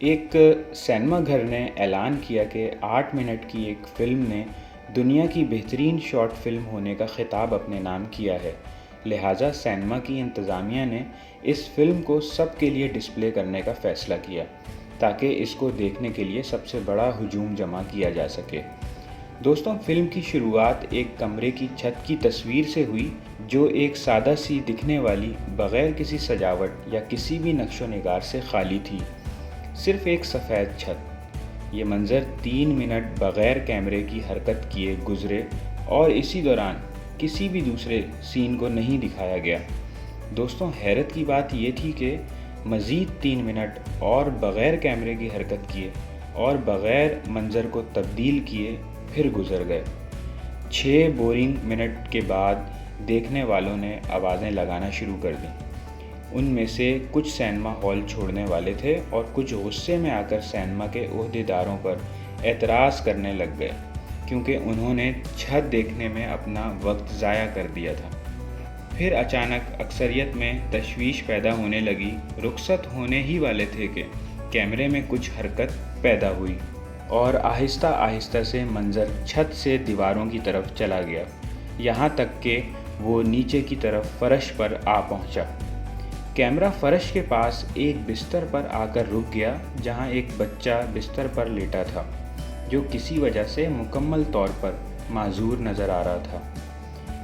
ایک سینما گھر نے اعلان کیا کہ 8 منٹ کی ایک فلم نے دنیا کی بہترین شارٹ فلم ہونے کا خطاب اپنے نام کیا ہے، لہٰذا سینما کی انتظامیہ نے اس فلم کو سب کے لیے ڈسپلے کرنے کا فیصلہ کیا تاکہ اس کو دیکھنے کے لیے سب سے بڑا ہجوم جمع کیا جا سکے۔ دوستوں، فلم کی شروعات ایک کمرے کی چھت کی تصویر سے ہوئی جو ایک سادہ سی دکھنے والی، بغیر کسی سجاوٹ یا کسی بھی نقش و نگار سے خالی تھی، صرف ایک سفید چھت۔ یہ منظر 3 منٹ بغیر کیمرے کی حرکت کیے گزرے اور اسی دوران کسی بھی دوسرے سین کو نہیں دکھایا گیا۔ دوستوں، حیرت کی بات یہ تھی کہ مزید 3 منٹ اور بغیر کیمرے کی حرکت کیے اور بغیر منظر کو تبدیل کیے پھر گزر گئے۔ 6 بورنگ منٹ کے بعد دیکھنے والوں نے آوازیں لگانا شروع کر دیں۔ ان میں سے کچھ سینما ہال چھوڑنے والے تھے اور کچھ غصے میں آ کر سینما کے عہدیداروں پر اعتراض کرنے لگ گئے کیونکہ انہوں نے چھت دیکھنے میں اپنا وقت ضائع کر دیا تھا۔ پھر اچانک اکثریت میں تشویش پیدا ہونے لگی۔ رخصت ہونے ہی والے تھے کہ کیمرے میں کچھ حرکت پیدا ہوئی اور آہستہ آہستہ سے منظر چھت سے دیواروں کی طرف چلا گیا، یہاں تک کہ وہ نیچے کی طرف فرش پر آ پہنچا۔ کیمرہ فرش کے پاس ایک بستر پر آ کر رک گیا جہاں ایک بچہ بستر پر لیٹا تھا جو کسی وجہ سے مکمل طور پر معذور نظر آ رہا تھا۔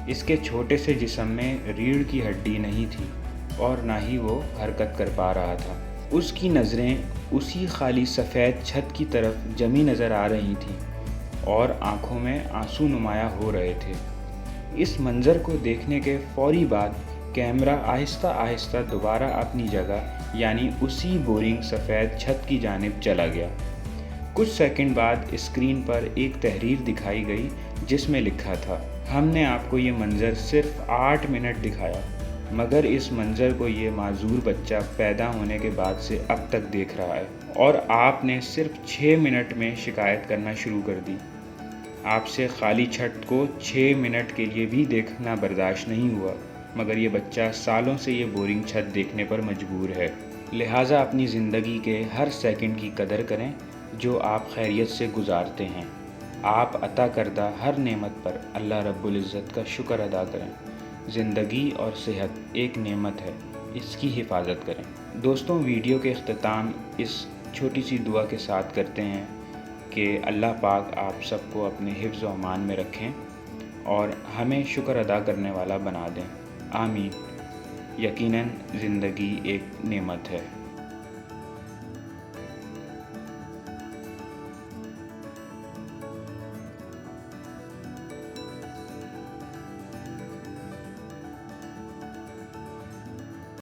اس کے چھوٹے سے جسم میں ریڑھ کی ہڈی نہیں تھی اور نہ ہی وہ حرکت کر پا رہا تھا۔ اس کی نظریں اسی خالی سفید چھت کی طرف جمی نظر آ رہی تھیں اور آنکھوں میں آنسو نمایاں ہو رہے تھے۔ اس منظر کو دیکھنے کے فوری بعد کیمرہ آہستہ آہستہ دوبارہ اپنی جگہ یعنی اسی بورنگ سفید چھت کی جانب چلا گیا۔ کچھ سیکنڈ بعد اسکرین پر ایک تحریر دکھائی گئی جس میں لکھا تھا، ہم نے آپ کو یہ منظر صرف 8 منٹ دکھایا، مگر اس منظر کو یہ معذور بچہ پیدا ہونے کے بعد سے اب تک دیکھ رہا ہے اور آپ نے صرف 6 منٹ میں شکایت کرنا شروع کر دی۔ آپ سے خالی چھت کو 6 منٹ کے لیے بھی دیکھنا برداشت نہیں ہوا، مگر یہ بچہ سالوں سے یہ بورنگ چھت دیکھنے پر مجبور ہے۔ لہٰذا اپنی زندگی کے ہر سیکنڈ کی قدر کریں جو آپ خیریت سے گزارتے ہیں۔ آپ عطا کردہ ہر نعمت پر اللہ رب العزت کا شکر ادا کریں۔ زندگی اور صحت ایک نعمت ہے، اس کی حفاظت کریں۔ دوستوں، ویڈیو کے اختتام اس چھوٹی سی دعا کے ساتھ کرتے ہیں کہ اللہ پاک آپ سب کو اپنے حفظ و امان میں رکھیں اور ہمیں شکر ادا کرنے والا بنا دیں۔ آمین۔ یقیناً زندگی ایک نعمت ہے۔